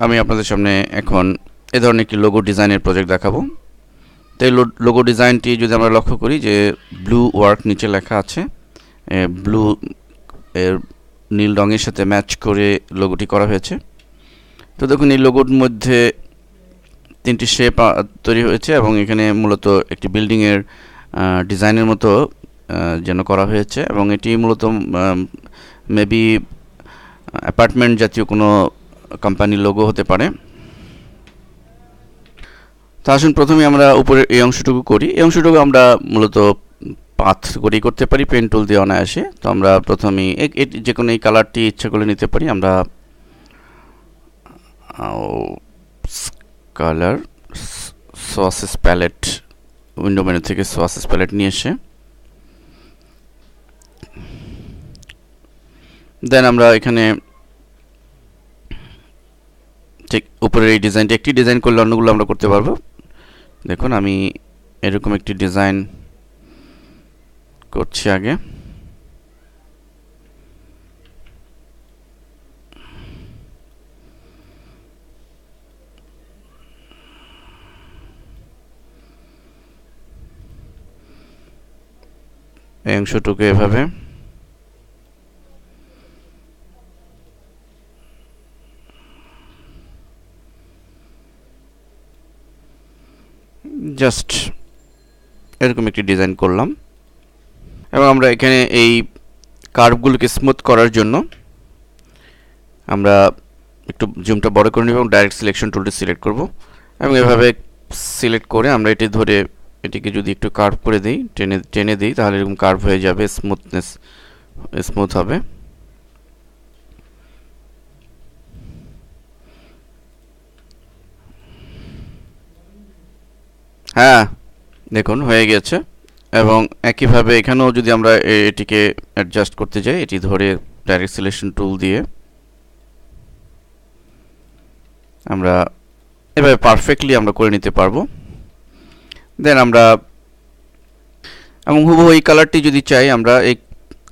আমি আপনাদের সামনে এখন এই ধরনের একটি লোগো ডিজাইনের প্রজেক্ট দেখাবো। তো এই লোগো ডিজাইনটি যদি আমরা লক্ষ্য করি যে ব্লু ওয়ার্ক নিচে লেখা আছে, ব্লু এর নীল রঙের সাথে ম্যাচ করে লোগোটি করা হয়েছে। তো দেখুন এই লোগোর মধ্যে তিনটি শেপ তৈরি হয়েছে এবং এখানে মূলত একটি বিল্ডিংয়ের ডিজাইনের মতো যেন করা হয়েছে এবং এটি মূলত মেবি অ্যাপার্টমেন্ট জাতীয় কোনো কোম্পানির লোগো হতে পারে। তো আসুন প্রথমে আমরা উপরে এই অংশটুকু করি। এই অংশটুকু আমরা মূলত পাথ করেই করতে পারি, পেন টুল দিয়ে অনায়াসে। তো আমরা প্রথমেই যে কোনো এই কালারটি ইচ্ছা করলে নিতে পারি। আমরা কালার সোয়াসেস প্যালেট উইন্ডো মেনু থেকে সোয়াসেস প্যালেট নিয়ে এসে দেন আমরা এখানে ঠিক উপরের এই ডিজাইনটি একটি ডিজাইন করলে অন্যগুলো আমরা করতে পারবো। দেখুন আমি এরকম একটি ডিজাইন করছি আগে। এই অংশটুকু এভাবে জাস্ট এরকম একটি ডিজাইন করলাম এবং আমরা এখানে এই কার্ভগুলোকে স্মুথ করার জন্য আমরা একটু জুমটা বড় করে নিব এবং ডাইরেক্ট সিলেকশন টুলটি সিলেক্ট করব এবং এভাবে সিলেক্ট করে আমরা এটি ধরে এটিকে যদি একটু কার্ভ করে দিই, টেনে দিই, তাহলে এরকম কার্ভ হয়ে যাবে, স্মুথ হবে। হ্যাঁ দেখুন হয়ে গেছে এবং একইভাবে এখানেও যদি আমরা এটিকে অ্যাডজাস্ট করতে যাই, এটি ধরে ডাইরেক্ট সিলেকশন টুল দিয়ে আমরা এভাবে পারফেক্টলি আমরা করে নিতে পারবো। দেন আমরা এবং হুবহু এই কালারটি যদি চাই আমরা এই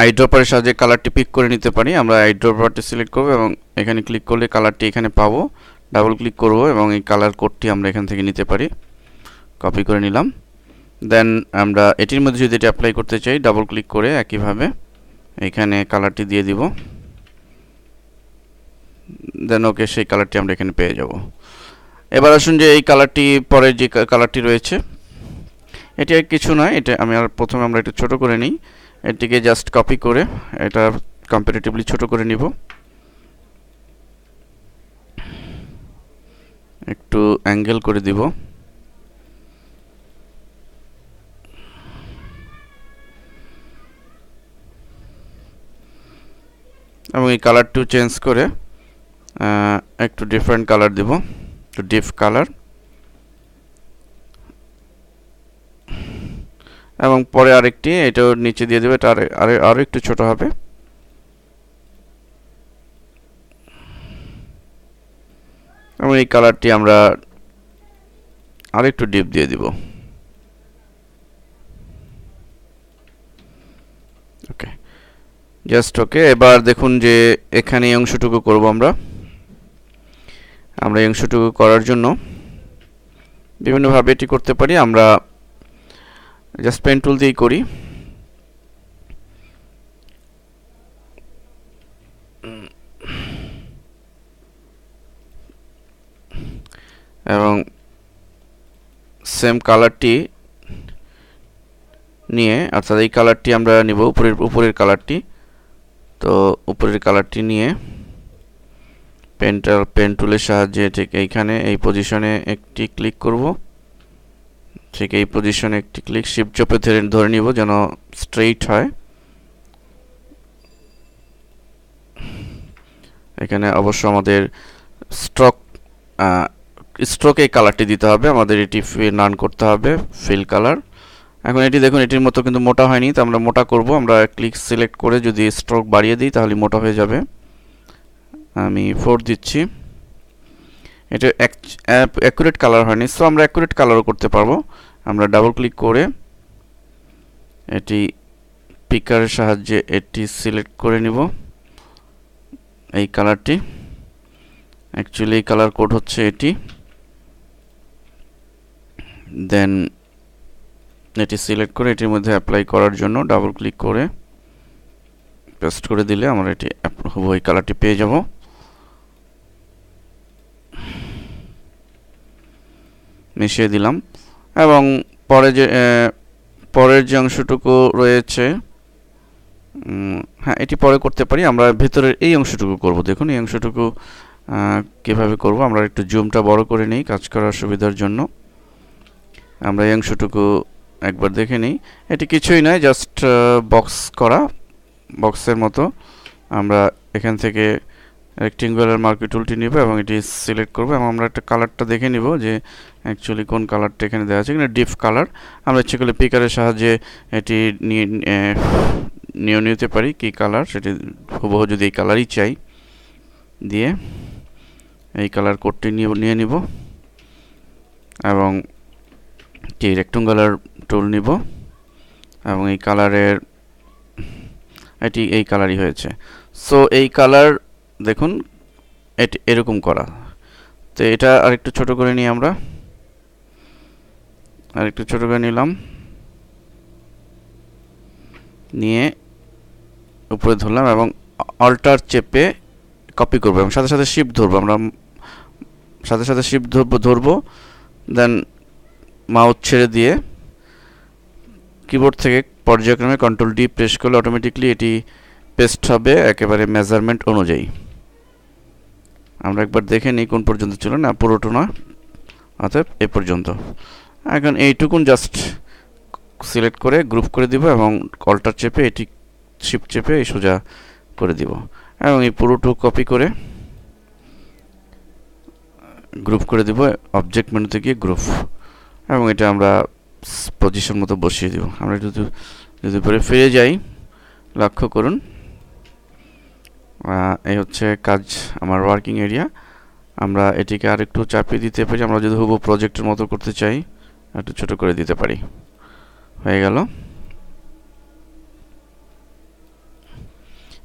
আইড্রপারের সাহায্যে কালারটি পিক করে নিতে পারি। আমরা আইড্রপারটি সিলেক্ট করব এবং এখানে ক্লিক করলে কালারটি এখানে পাবো, ডাবল ক্লিক করব এবং এই কালার কোডটি আমরা এখান থেকে নিতে পারি। কপি করে নিলাম। দেন আমরা এটির মধ্যে যদি এটা অ্যাপ্লাই করতে চাই, ডাবল ক্লিক করে একইভাবে এখানে কালারটি দিয়ে দিব। দেন ওকে, সেই কালারটি আমরা এখানে পেয়ে যাব। এবার আসুন যে এই কালারটি পরে যে কালারটি রয়েছে এটি আর কিছু নয়, এটা প্রথমে আমরা একটু ছোট করে নিই। এটিকে জাস্ট কপি করে এটা কম্পারেটিভলি ছোট করে নিব, একটু অ্যাঙ্গেল করে দিব এবং এই কালারটিও চেঞ্জ করে একটু ডিফারেন্ট কালার দিব, একটু ডিপ কালার এবং পরে আরেকটি এটাও নিচে দিয়ে দেবে, এটা আরো একটু ছোট হবে। এবং এই কালারটি আমরা আরেকটু ডিপ দিয়ে দিব। ওকে, জাস্ট ওকে। এবার দেখুন যে এখানে এই অংশটুকু করব আমরা এই অংশটুকু করার জন্য বিভিন্নভাবে এটি করতে পারি। আমরা জাস্ট পেন টুল দিয়েই করি। এবং সেম কালারটি নিয়ে, অর্থাৎ এই কালারটি আমরা নিব উপরের কালারটি। তো উপরের কালারটি নিয়ে পেন টুলের সাহায্যে ঠিক এইখানে এই পজিশনে একটি ক্লিক করব, ঠিক এই পজিশনে একটি ক্লিক, শিফট চেপে ধরে নিব যেন স্ট্রেইট হয়। এখানে অবশ্য আমাদের স্ট্রোকে কালারটি দিতে হবে, আমাদের এটি নান করতে হবে ফিল কালার। এখন এটি দেখুন এটির মতো কিন্তু মোটা হয়নি, তো আমরা মোটা করব। আমরা ক্লিক সিলেক্ট করে যদি স্ট্রোক বাড়িয়ে দিই তাহলে মোটা হয়ে যাবে। আমি 4 দিচ্ছি। এটা অ্যাকুরেট কালার হয়নি, সো আমরা অ্যাকুরেট কালারও করতে পারবো। আমরা ডাবল ক্লিক করে এটি পিকারের সাহায্যে এটি সিলেক্ট করে নিব এই কালারটি অ্যাকচুয়ালি কালার কোড হচ্ছে এটি। দেন এটি সিলেক্ট করে এটির মধ্যে অ্যাপ্লাই করার জন্য ডাবল ক্লিক করে পেস্ট করে দিলে আমরা এটি ওই কালারটি পেয়ে যাব। মিশিয়ে দিলাম এবং পরের যে অংশটুকু রয়েছে, হ্যাঁ এটি পরে করতে পারি, আমরা ভেতরের এই অংশটুকু করব। দেখুন এই অংশটুকু কিভাবে করব, আমরা একটু জুমটা বড় করে নিই কাজ করার সুবিধার জন্য। আমরা এই অংশটুকু একবার দেখে নিই। এটি কিছুই নয়, জাস্ট বক্স করা, বক্সের মতো। আমরা এখান থেকে রেক্টেঙ্গুলার মার্কি টুলটি নিব এবং এটি সিলেক্ট করব এবং আমরা একটা কালারটা দেখে নিব যে অ্যাকচুয়ালি কোন কালারটা এখানে দেওয়া আছে। এখানে ডিপ কালার, আমরা ইচ্ছে করলে পিকারের সাহায্যে এটি নিয়ে নিতে পারি কি কালার, সেটি হুবহু যদি এই কালারই চাই দিয়ে এই কালার কোডটি নিয়ে নিব এবং এটি রেক্টেঙ্গুলার টুল নিব এবং এই কালারের এটি এই কালারই হয়েছে। সো এই কালার দেখুন এটি এরকম করা। তো এটা আরেকটু ছোট করে নিই, আমরা আরেকটু ছোট করে নিলাম, নিয়ে উপরে ধরলাম এবং অল্টার চেপে কপি করব এবং সাথে সাথে শিফট ধরবো। আমরা সাথে সাথে শিফট ধরবো, দেন মাউস ছেড়ে দিয়ে কিবোর্ড থেকে পর্যায়ক্রমে কন্ট্রোল ডি প্রেস করলে অটোমেটিকলি এটি পেস্ট হবে একেবারে মেজারমেন্ট অনুযায়ী। আমরা একবার দেখে নিই কোন পর্যন্ত ছিল, না পুরোটা না, অর্থাৎ এ পর্যন্ত। এখন এইটুকুন জাস্ট সিলেক্ট করে গ্রুপ করে দিব এবং অল্টার চেপে এটি শিফট চেপে এই সোজা করে দিব এবং এই পুরোটুকু কপি করে গ্রুপ করে দিব অবজেক্ট মেনুতে গিয়ে গ্রুপ, এবং এটা আমরা পজিশন মতো বসিয়ে দিব। আমরা যদি পরে ফিরে যাই, লক্ষ্য করুন এই হচ্ছে কাজ, আমার ওয়ার্কিং এরিয়া। আমরা এটিকে আরেকটু চাপিয়ে দিতে পারি, আমরা যদি হুবহু প্রজেক্টের মতো করতে চাই একটু ছোট করে দিতে পারি। হয়ে গেল।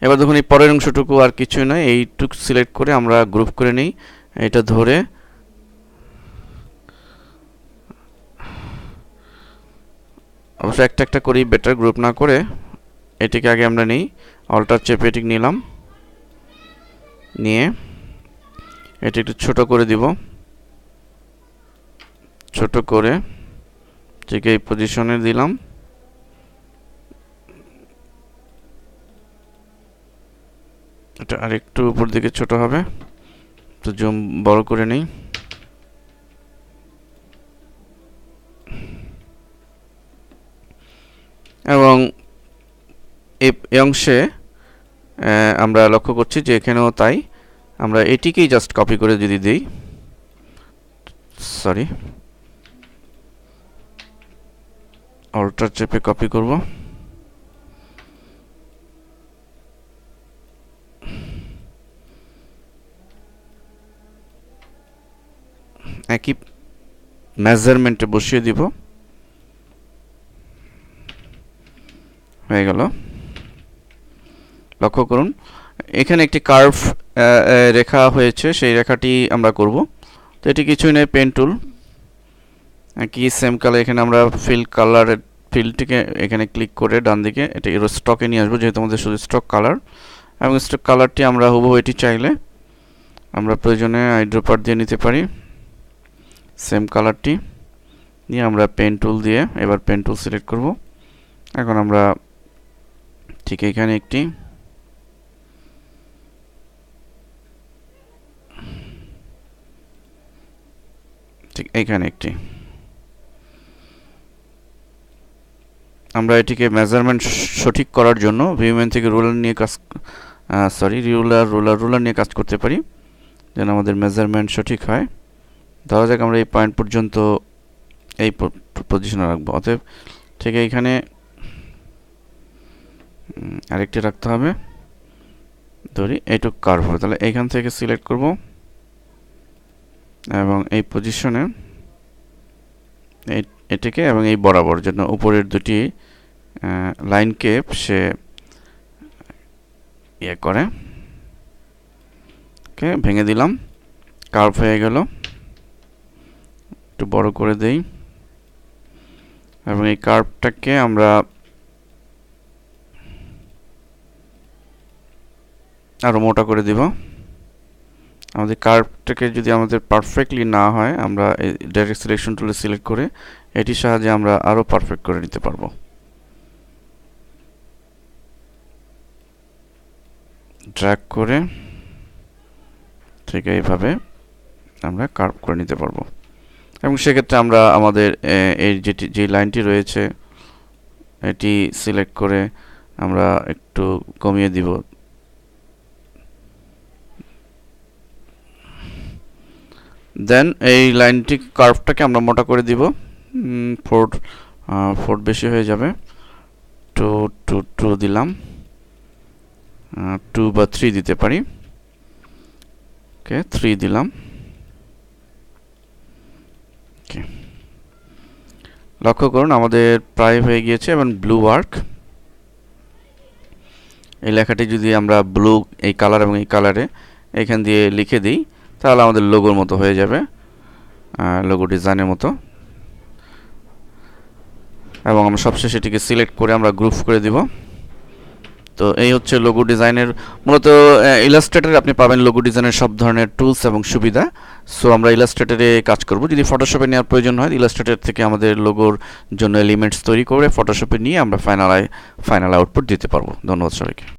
এবার দেখুন এই পরের অংশটুকু আর কিছুই নয়, এইটুকু সিলেক্ট করে আমরা গ্রুপ করে নিই, এটা ধরে অবশ্য একটা একটা করি বেটার, গ্রুপ না করে এটিকে আগে আমরা নিই, অল্টার চেপে এটিকে নিলাম, নিয়ে এটি একটু ছোট করে দিব, ছোট করে ঠিক এই পজিশনে দিলাম, এটা আরেকটু উপর দিকে ছোট হবে, তো জুম বড় করে নেই। এবং এই অংশে আমরা লক্ষ্য করছি যে এখানেও তাই, আমরা এটিকেই জাস্ট কপি করে যদি দিই, সরি অল্টার চেপে কপি করব, একই মেজারমেন্টে বসিয়ে দিব, হয়ে গেল। লক্ষ্য করুন এখানে একটি কার্ভ রেখা হয়েছে, সেই রেখাটি আমরা করব। তো এটি কিছুই নয়, পেন টুল, কি সেম কালার, এখানে আমরা ফিল কালারের ফিল্ডটিকে এখানে ক্লিক করে ডান দিকে এটা এর স্টকে নিয়ে আসবো, যেহেতু আমাদের শুধু স্টক কালার, এবং স্টক কালারটি আমরা হুবহু এটি চাইলে আমরা প্রয়োজনে আইড্রপার দিয়ে নিতে পারি। সেম কালারটি নিয়ে আমরা পেন টুল দিয়ে এবার পেন টুল সিলেক্ট করব। এখন আমরা ঠিক এখানে একটি ঠিক এখানে একটি আমরা এটিকে মেজারমেন্ট সঠিক করার জন্য ভিউমেন থেকে রুলার নিয়ে কাজ রুলার নিয়ে কাজ করতে পারি, যেন আমাদের মেজারমেন্ট সঠিক হয়। ধরা যাক আমরা এই পয়েন্ট পর্যন্ত এই পজিশনে রাখবো, অতএব ঠিক এইখানে আরেকটি রাখতে হবে, ধরি এইটুক কার্ভ হবে, তাহলে এইখান থেকে সিলেক্ট করব এবং এই পজিশনে এটিকে এবং এই বরাবর জন্য উপরের দুটি লাইনকে সে ইয়ে করে, ওকে ভেঙে দিলাম কার্ভ হয়ে গেল, একটু বড় করে দেই এবং এই কার্ভটাকে আমরা আরো মোটা করে দিব। আমাদের কার্ভটাকে যদি আমাদের পারফেক্টলি না হয়, আমরা এই ডাইরেক্ট সিলেকশন টুলে সিলেক্ট করে এটির সাহায্যে আমরা আরো পারফেক্ট করে নিতে পারবো। ড্র্যাগ করে ঠিক এইভাবে আমরা কার্ভ করে নিতে পারবো এবং সেক্ষেত্রে আমরা আমাদের এই যে লাইনটি রয়েছে এটি সিলেক্ট করে আমরা একটু কমিয়ে দিব। দেন এই লাইনটি কার্ভটাকে আমরা মোটা করে দিব, 4 বেশি হয়ে যাবে, 2 দিলাম, 2 বা 3 দিতে পারি। ওকে, 3 দিলাম। ওকে, লক্ষ্য করুন আমাদের প্রায় হয়ে গিয়েছে। এবং BlueWerk এই লেখাটি যদি আমরা ব্লু এই কালার এবং এই কালারে এখান দিয়ে লিখে দিই তাহলে আমাদের লোগোর মতো হয়ে যাবে, লোগো ডিজাইনের মতো। এবং আমরা সবশেষে এটিকে সিলেক্ট করে আমরা গ্রুপ করে দিব। তো এই হচ্ছে লোগো ডিজাইনের মূলত ইলাস্ট্রেটরে আপনি পাবেন লোগো ডিজাইনের সব ধরনের টুলস এবং সুবিধা। সো আমরা ইলাস্ট্রেটরে কাজ করব। যদি ফটোশপে নেওয়ার প্রয়োজন হয়, ইলাস্ট্রেটর থেকে আমাদের লোগোর জন্য এলিমেন্টস তৈরি করে ফটোশপে নিয়ে আমরা ফাইনাল আউটপুট দিতে পারবো। ধন্যবাদ সবাইকে।